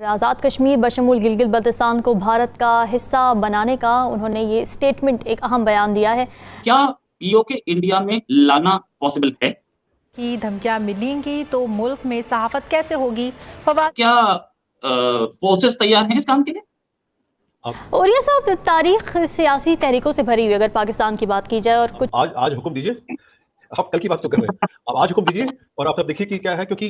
आज़ाद कश्मीर बशमूल गिलगित बल्तिस्तान को भारत का हिस्सा बनाने का उन्होंने ये स्टेटमेंट एक अहम बयान दिया है। क्या पीओके इंडिया में लाना पॉसिबल है? की धमकियां मिलेंगी तो मुल्क में सहाफत कैसे होगी? क्या फोर्सेस तैयार हैं इस काम के लिए? और ये सब तारीख सियासी तहरीकों से भरी हुई, अगर पाकिस्तान की बात की जाए। और कुछ आज हुक्म दीजिए, आप कल की बात तो कर रहे हैं, अब आज हुक्म दीजिए और आप देखिए कि क्या है, क्योंकि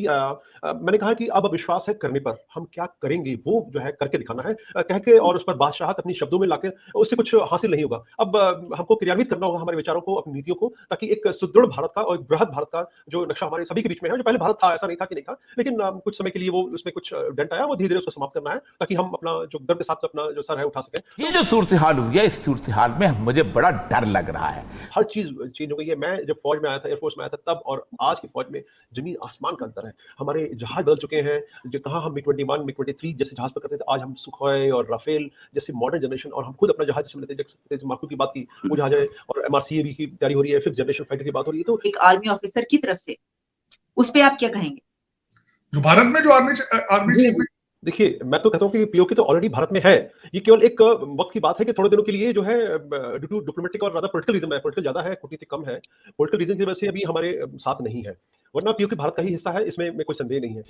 मैंने कहा कि अब विश्वास है करने पर, हम क्या करेंगे वो जो है करके दिखाना है, कह के और उस पर बादशाहत अपनी शब्दों में लाकर उससे कुछ हासिल नहीं होगा। अब हमको क्रियान्वित करना होगा हमारे विचारों को, अपनी नीतियों को, ताकि एक सुदृढ़ भारत का और बृहद भारत का जो नक्शा हमारे सभी के बीच में है, जो पहले भारत था, ऐसा नहीं था कि नहीं था, लेकिन कुछ समय के लिए वो उसमें कुछ डेंट आया, वो धीरे धीरे उसको समाप्त करना है, ताकि हम अपना जो गर्व के साथ अपना जो सर है उठा सकें। ये जो सूरत हाल हुई है, इस सूरत हाल में मुझे बड़ा डर लग रहा है। हर चीज चेंज हो गई है। मैं जब फौज में आया था, एयरफोर्स में आया था तब और आज की फौज में जमीन आसमान का अंतर है। हमारे जहाज बदल चुके हैं, जो कहाँ हम MiG-21 MiG-23 जैसे जहाज पर करते थे, आज हम सुखोई और राफेल जैसे मॉडर्न जनरेशन, और हम खुद अपना जहाज जिसमें लेते हैं, मार्क की बात की वो जहाज है, और MRCA की तैयारी हो रही है, 5th जनरेशन फाइटर की बात हो रही है। तो एक आर्मी ऑफिसर की तरफ से उस पे आप क्या कहेंगे? जो भारत में जो आर्मी चीफ में देखिए, मैं तो कहता हूँ कि पीओके तो ऑलरेडी भारत में है। ये केवल एक वक्त की बात है कि थोड़े दिनों के लिए जो है ड्यू टू डिप्लोमेटिक और ज्यादा पॉलिटिकल रीजन है, पॉलिटिकल ज्यादा है, कूटनीति कम है, पॉलिटिकल रीजन की वजह से अभी हमारे साथ नहीं है, वरना पीओके भारत का ही हिस्सा है, इसमें कोई संदेह नहीं है।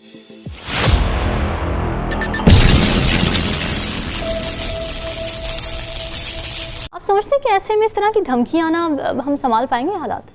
आप समझते हैं कि ऐसे में इस तरह की धमकियां आना हम संभाल पाएंगे हालात?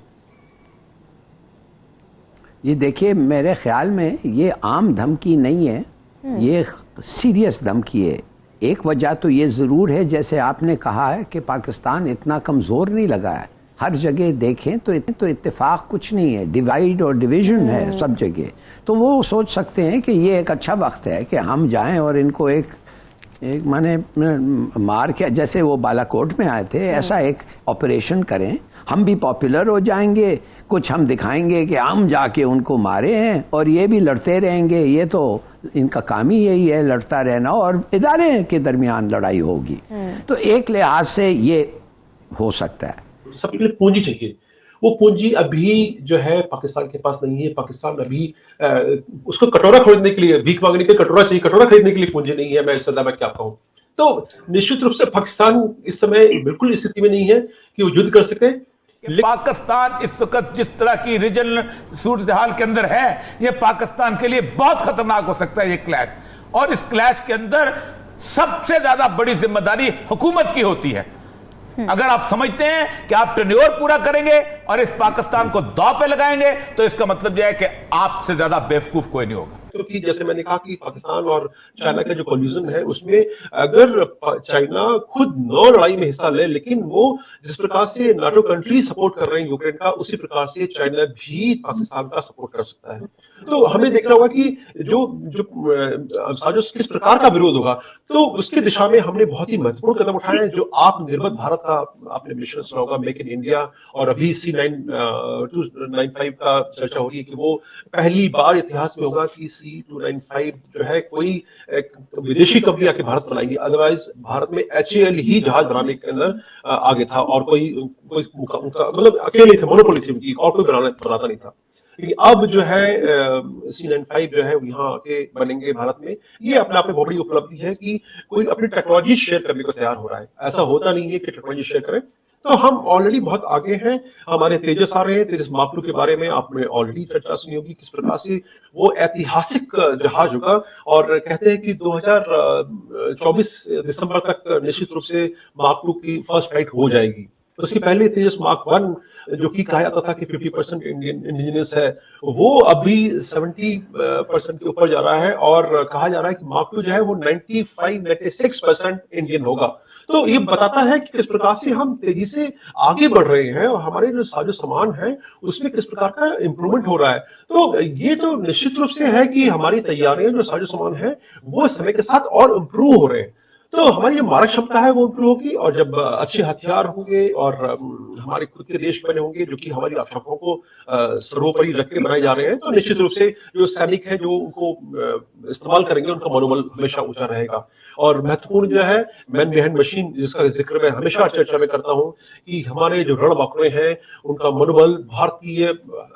ये देखिए, मेरे ख्याल में ये आम धमकी नहीं है, ये सीरियस धमकी है। एक वजह तो ये ज़रूर है, जैसे आपने कहा है कि पाकिस्तान इतना कमज़ोर नहीं लगा है। हर जगह देखें तो इत्तेफाक कुछ नहीं है, डिवाइड और डिवीज़न है सब जगह। तो वो सोच सकते हैं कि ये एक अच्छा वक्त है कि हम जाएं और इनको एक माने मार के, जैसे वो बालाकोट में आए थे, ऐसा एक ऑपरेशन करें। हम भी पॉपुलर हो जाएंगे, कुछ हम दिखाएंगे कि हम जाके उनको मारे हैं, और ये भी लड़ते रहेंगे। ये तो इनका काम ही यही है, लड़ता रहना, और इदारे के दरमियान लड़ाई होगी। तो एक लिहाज से ये हो सकता है। सबके लिए पूंजी चाहिए, वो पूंजी अभी जो है पाकिस्तान के पास नहीं है। पाकिस्तान अभी उसको कटोरा खरीदने के लिए, भीख मांगने के कटोरा चाहिए, कटोरा खरीदने के लिए पूंजी नहीं है। मैं इससे मैं क्या कहूँ, तो निश्चित रूप से पाकिस्तान इस समय बिल्कुल स्थिति में नहीं है कि वो युद्ध कर सके। पाकिस्तान इस वक्त जिस तरह की रीजनल सूरत हाल के अंदर है, ये पाकिस्तान के लिए बहुत खतरनाक हो सकता है ये क्लैश। और इस क्लैश के अंदर सबसे ज्यादा बड़ी जिम्मेदारी हुकूमत की होती है। अगर आप समझते हैं कि आप टेन्योर पूरा करेंगे और इस पाकिस्तान को दांव पे लगाएंगे, तो इसका मतलब यह है कि आपसे ज्यादा बेवकूफ कोई नहीं होगा। क्योंकि जैसे मैंने कहा कि पाकिस्तान और चाइना का जो कोलिजन है, उसमें अगर चाइना खुद नौ लड़ाई में हिस्सा ले, लेकिन वो जिस प्रकार से नाटो कंट्री सपोर्ट कर रहे हैं यूक्रेन का, उसी प्रकार से चाइना भी पाकिस्तान का सपोर्ट कर सकता है। तो हमें देखना होगा कि जो साजिश किस प्रकार का विरोध होगा, तो उसकी दिशा में हमने बहुत ही महत्वपूर्ण कदम उठाए हैं। जो आत्मनिर्भर भारत का आपने मिशन सुना होगा, मेक इन इंडिया, और अभी C295 का चर्चा हो रही है कि वो पहली बार इतिहास में होगा कि C295 जो है कोई विदेशी कंपनी आके भारत बनाएगी। अदरवाइज भारत में HAL ही जहाज बनाने के अंदर आगे था, और कोई उनका मतलब अकेले थे, मोनोपोली थी उनकी, और कोई बनाता नहीं था। लेकिन अब जो है C95 जो है यहाँ आके बनेंगे भारत में। ये अपने आप में बहुत बड़ी उपलब्धि है कि कोई अपनी टेक्नोलॉजी शेयर करने को तैयार हो रहा है। ऐसा होता नहीं है कि टेक्नोलॉजी शेयर करें, तो हम ऑलरेडी बहुत आगे हैं। हमारे तेजस आ रहे हैं, तेजस मार्क 2 के बारे में आपने ऑलरेडी चर्चा सुनी होगी, किस प्रकार से वो ऐतिहासिक जहाज होगा। और कहते हैं कि 2024 दिसंबर तक निश्चित रूप से मार्क 2 की फर्स्ट फ्लाइट हो जाएगी। तो उसके पहले तेजस मार्क 1 जो कि कहा जाता था कि 50% इंडिजिनस है, वो अभी 70% के ऊपर जा रहा है, और कहा जा रहा है कि मार्क 2 जो है वो 95-96% इंडियन होगा। तो ये बताता है कि किस प्रकार से हम तेजी से आगे बढ़ रहे हैं, और हमारे जो साजो सामान है उसमें किस प्रकार का इंप्रूवमेंट हो रहा है। तो ये तो निश्चित रूप से है कि हमारी तैयारियां, जो साजो सामान है, वो समय के साथ और इंप्रूव हो रहे हैं। तो हमारी जो मारक क्षमता है वो इंप्रूव होगी, और जब अच्छे हथियार होंगे और हमारे खुद के देश बने होंगे जो कि हमारी आवश्यकताओं को सर्वोपरि रख के बनाए जा रहे हैं, तो निश्चित रूप से जो सैनिक है जो उनको इस्तेमाल करेंगे उनका मनोबल हमेशा ऊंचा रहेगा। और महत्वपूर्ण जो है मैन बिहाइंड मशीन, जिसका जिक्र मैं हमेशा चर्चा में करता हूं कि हमारे जो रणबांकुरे हैं उनका मनोबल भारतीय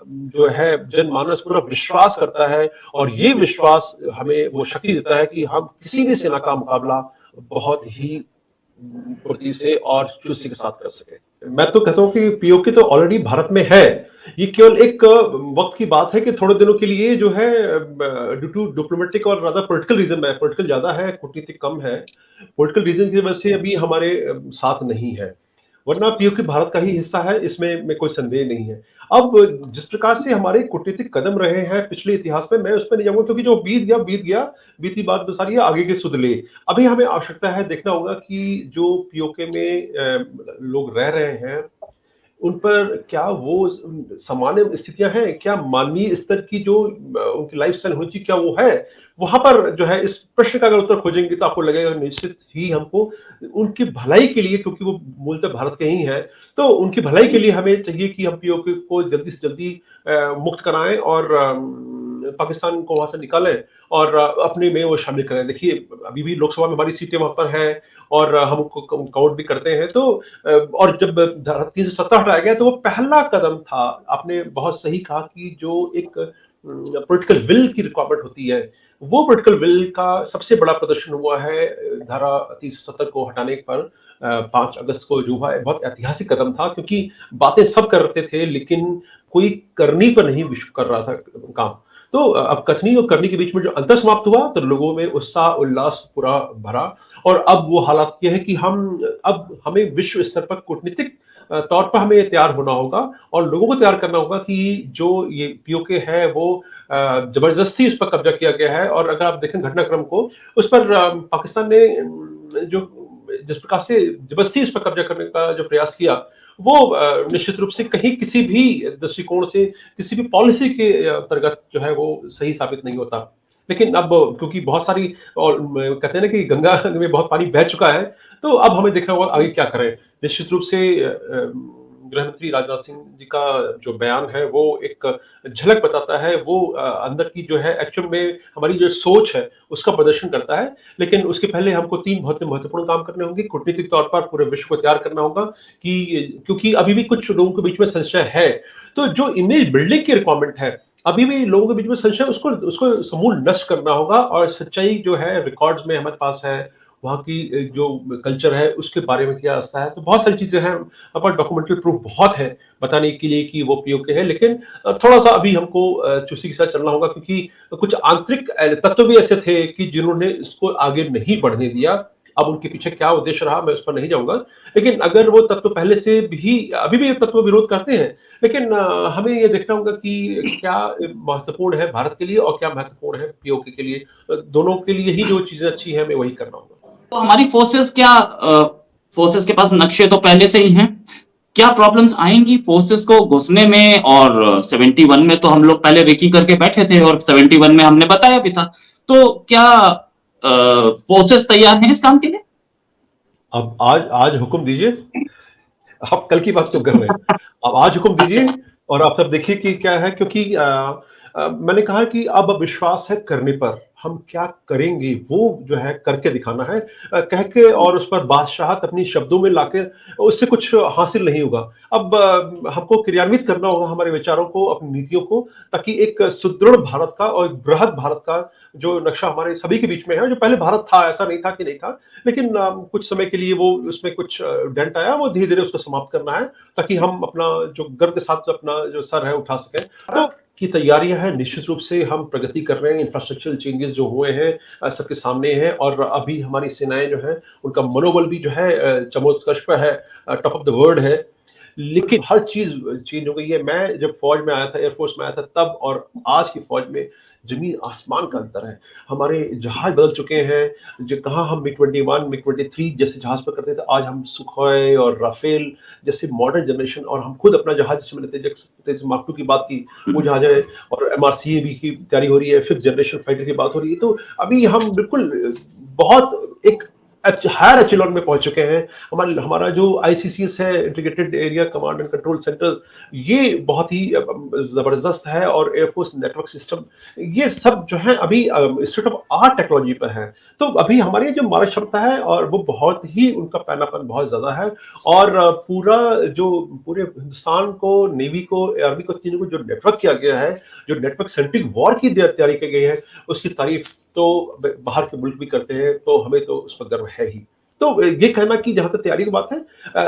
जो है जनमानस पूरा विश्वास करता है, और ये विश्वास हमें वो शक्ति देता है कि हम किसी भी सेना का मुकाबला बहुत ही फुर्ती से और चुस्ती के साथ कर सके। मैं तो कहता हूँ कि पीओके तो ऑलरेडी भारत में है, ये केवल एक वक्त की बात है कि थोड़े दिनों के लिए जो है ड्यू टू डिप्लोमेटिक और ज्यादा पॉलिटिकल रीजन है, पॉलिटिकल ज्यादा है, कूटनीतिक कम है, पॉलिटिकल रीजन की वजह से अभी हमारे साथ नहीं है, वरना पीओके भारत का ही हिस्सा है, इसमें कोई संदेह नहीं है। अब जिस प्रकार से हमारे कूटनीतिक कदम रहे हैं पिछले इतिहास में, मैं उस पर नहीं जाऊंगा क्योंकि जो बीत गया, बीती बात सारी है, आगे के सुध ले। अभी हमें आवश्यकता है, देखना होगा कि जो पीओके में लोग रह रहे हैं उन पर क्या वो सामान्य स्थितियां हैं, क्या मानवीय स्तर की जो उनकी लाइफ स्टाइल होनी चाहिए क्या वो है, वहां पर जो है इस प्रश्न का अगर उत्तर खोजेंगे तो आपको लगेगा निश्चित ही हमको उनकी भलाई के लिए, क्योंकि वो मूलतः भारत के ही हैं, तो उनकी भलाई के लिए हमें चाहिए कि हम पीओके को जल्दी से जल्दी मुक्त कराएं और पाकिस्तान को वहां से निकालें और अपने में वो शामिल करें। देखिए अभी भी लोकसभा में हमारी सीटें वहां पर हैं और हम काउंट भी करते हैं, तो और जब 370 हटाया गया तो वो पहला कदम था। आपने बहुत सही कहा कि जो एक पॉलिटिकल विल की रिक्वायरमेंट होती है, वो पॉलिटिकल विल का सबसे बड़ा प्रदर्शन हुआ है धारा 370 को हटाने पर 5 अगस्त को जो हुआ है, बहुत ऐतिहासिक कदम था, क्योंकि बातें सब कर रहे थे लेकिन कोई करनी पर नहीं विश्व कर रहा था काम। तो अब कथनी और करनी के बीच में जो अंतर समाप्त हुआ तो लोगों में उत्साह उल्लास पूरा भरा, और अब वो हालात ये है कि अब हमें विश्व स्तर पर कूटनीतिक तौर पर हमें तैयार होना होगा और लोगों को तैयार करना होगा कि जो ये पीओके है वो जबरदस्ती उस पर कब्जा किया गया है। और अगर आप देखें घटनाक्रम को, उस पर पाकिस्तान ने जो जिस प्रकार से जबरदस्ती उस पर कब्जा करने का जो प्रयास किया, वो निश्चित रूप से कहीं किसी भी दृष्टिकोण से, किसी भी पॉलिसी के अंतर्गत जो है वो सही साबित नहीं होता। लेकिन अब क्योंकि बहुत सारी, और कहते हैं ना कि गंगा में बहुत पानी बह चुका है, तो अब हमें देखना होगा आगे क्या करें। निश्चित रूप से गृहमंत्री राजनाथ सिंह जी का जो बयान है वो एक झलक बताता है, वो अंदर की जो है एक्चुअल में हमारी जो सोच है उसका प्रदर्शन करता है। लेकिन उसके पहले हमको 3 बहुत महत्वपूर्ण काम करने होंगे। कूटनीतिक तौर पर पूरे विश्व को तैयार करना होगा कि क्योंकि अभी भी कुछ लोगों के बीच में संशय है, तो जो इमेज बिल्डिंग की रिक्वायरमेंट है अभी भी लोगों के बीच में संशय, उसको समूल नष्ट करना होगा। और सच्चाई जो है रिकॉर्ड्स में हमारे पास है, वहाँ की जो कल्चर है उसके बारे में क्या रास्ता है, तो बहुत सारी चीजें हैं, हमारे डॉक्यूमेंट्री प्रूफ बहुत है बताने के लिए कि वो पीओके है। लेकिन थोड़ा सा अभी हमको चुस्ती के साथ चलना होगा, क्योंकि कुछ आंतरिक तत्व भी ऐसे थे कि जिन्होंने इसको आगे नहीं बढ़ने दिया। अब उनके पीछे क्या उद्देश्य रहा मैं उस पर नहीं जाऊंगा, लेकिन अगर वो तत्व पहले से भी अभी भी तत्व विरोध करते हैं, लेकिन हमें ये देखना होगा कि क्या महत्वपूर्ण है भारत के लिए और क्या महत्वपूर्ण है पीओके के लिए। दोनों के लिए ही जो चीजें अच्छी है हमें वही करना होगा। तो हमारी फोर्सेस फोर्सेस के पास नक्शे तो पहले से ही हैं, क्या प्रॉब्लम्स आएंगी फोर्सेस को घुसने में? और 71 में तो हम लोग पहले रेकी करके बैठे थे और 71 में हमने बताया भी था, तो क्या फोर्सेस तैयार हैं इस काम के लिए? अब आज हुक्म दीजिए, आप कल की बात तो कर रहे हैं, अब आज हुक्म दीजिए और आप सब देखिए कि क्या है। क्योंकि मैंने कहा कि अब विश्वास है करने पर, हम क्या करेंगे वो जो है करके दिखाना है, कह के और उस पर बादशाहत अपनी शब्दों में लाके उससे कुछ हासिल नहीं होगा। अब हमको क्रियान्वित करना होगा हमारे विचारों को, अपनी नीतियों को, ताकि एक सुदृढ़ भारत का और बृहद भारत का जो नक्शा हमारे सभी के बीच में है, जो पहले भारत था, ऐसा नहीं था कि नहीं था, लेकिन कुछ समय के लिए वो उसमें कुछ डेंट आया, वो धीरे धीरे उसको समाप्त करना है ताकि हम अपना जो गर्व के साथ अपना जो सर है उठा सकें। तो की तैयारियां हैं, निश्चिट रूप से हम प्रगति कर रहे हैं, इंफ्रास्ट्रक्चरल चेंजेस जो हुए हैं सबके सामने हैं, और अभी हमारी सेनाएं जो हैं उनका मनोबल भी जो है चरमोत्कर्ष पर है, टॉप ऑफ द वर्ल्ड है। लेकिन हर चीज चेंज हो गई है। मैं जब फौज में आया था, एयरफोर्स में आया था तब और आज की फौज में जमीन आसमान का अंतर है। हमारे जहाज बदल चुके हैं, जो कहाँ हम MiG-21 MiG-23 जैसे जहाज पर करते थे, आज हम सुखोई और राफेल जैसे मॉडर्न जनरेशन, और हम खुद अपना जहाज जैसे मैंने तेजस मार्क 2 की बात की, वो जहाज है, और MRCA की तैयारी हो रही है, 5th जनरेशन फाइटर की बात हो रही है। तो अभी हम बिल्कुल बहुत एक हायर एचेलॉन में पहुंच चुके हैं। हमारा जो ICCS है, integrated area command and control centres, ये बहुत ही जबरदस्त है, और एयरफोर्स नेटवर्क सिस्टम, ये सब जो है अभी स्टेट ऑफ आर्ट टेक्नोलॉजी पर है। तो अभी हमारी जो मारक क्षमता है और वो बहुत ही, उनका पहलापन बहुत ज्यादा है, और पूरे हिंदुस्तान को, नेवी को, आर्मी को, तीनों को जो नेटवर्क किया गया है, जो नेटवर्क सेंट्रिक वॉर की तैयारी की गई है, उसकी तारीफ तो बाहर के मुल्क भी करते हैं, तो हमें तो उस पर गर्व है ही। तो ये कहना कि जहां तक तैयारी की बात है,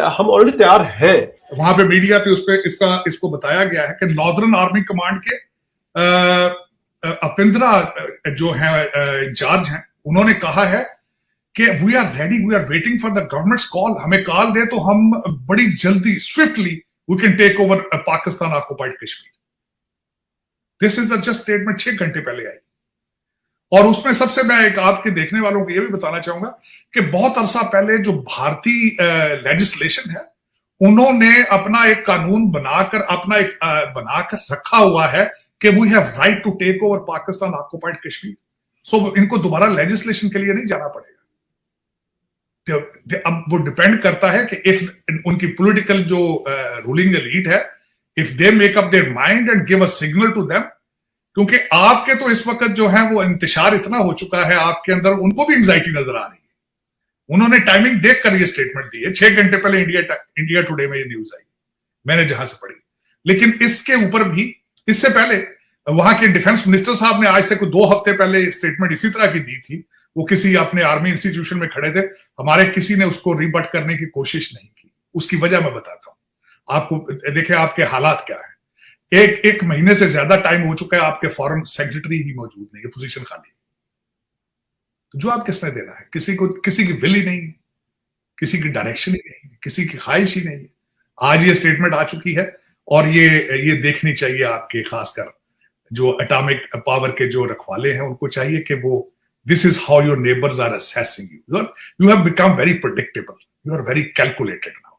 हम ऑलरेडी तैयार हैं। वहां पे मीडिया पे इसको बताया गया है कि नॉर्दर्न आर्मी कमांड के अपिंद्रा जो है इंचार्ज हैं, उन्होंने कहा है कि we are ready, we are waiting for the government's call. हमें कॉल दे तो हम बड़ी जल्दी, swiftly we can take over Pakistan occupied Kashmir. This is the just statement 6 घंटे पहले आई। और उसमें सबसे मैं एक आपके देखने वालों को यह भी बताना चाहूंगा कि बहुत अरसा पहले जो भारतीय लेजिस्लेशन है, उन्होंने अपना एक कानून बनाकर रखा हुआ है कि we have right to take over Pakistan occupied Kashmir. So इनको दोबारा लेजिस्लेशन के लिए नहीं जाना पड़ेगा। अब वो डिपेंड करता है कि इफ उनकी पॉलिटिकल जो रूलिंग एलीट है, if they make up their mind and give a signal to them, क्योंकि आपके तो इस वक्त जो है वो इंतशार इतना हो चुका है आपके अंदर, उनको भी एंजाइटी नजर आ रही है। उन्होंने टाइमिंग देखकर ये स्टेटमेंट दी है। 6 घंटे पहले इंडिया टुडे में ये न्यूज आई, मैंने जहां से पढ़ी। लेकिन इसके ऊपर भी, इससे पहले वहां के डिफेंस मिनिस्टर साहब ने आज से कुछ 2 हफ्ते पहले स्टेटमेंट इसी तरह की दी थी। वो किसी अपने आर्मी इंस्टीट्यूशन में खड़े थे, हमारे किसी ने उसको रिबट करने की कोशिश नहीं की। उसकी वजह मैं बताता हूं आपको। देखिए आपके हालात क्या है। एक महीने से ज्यादा टाइम हो चुका है, आपके फॉरेन सेक्रेटरी ही मौजूद नहीं है, पोजीशन खाली है। तो जवाब किसने देना है? किसी की विल ही नहीं है, किसी की डायरेक्शन ही नहीं है, किसी की ख्वाहिश ही नहीं है। आज ये स्टेटमेंट आ चुकी है, और ये देखनी चाहिए आपके, खासकर जो एटॉमिक पावर के जो रखवाले हैं, उनको चाहिए कि वो, this is how your neighbours are assessing you. You have become very predictable, you are very calculated now.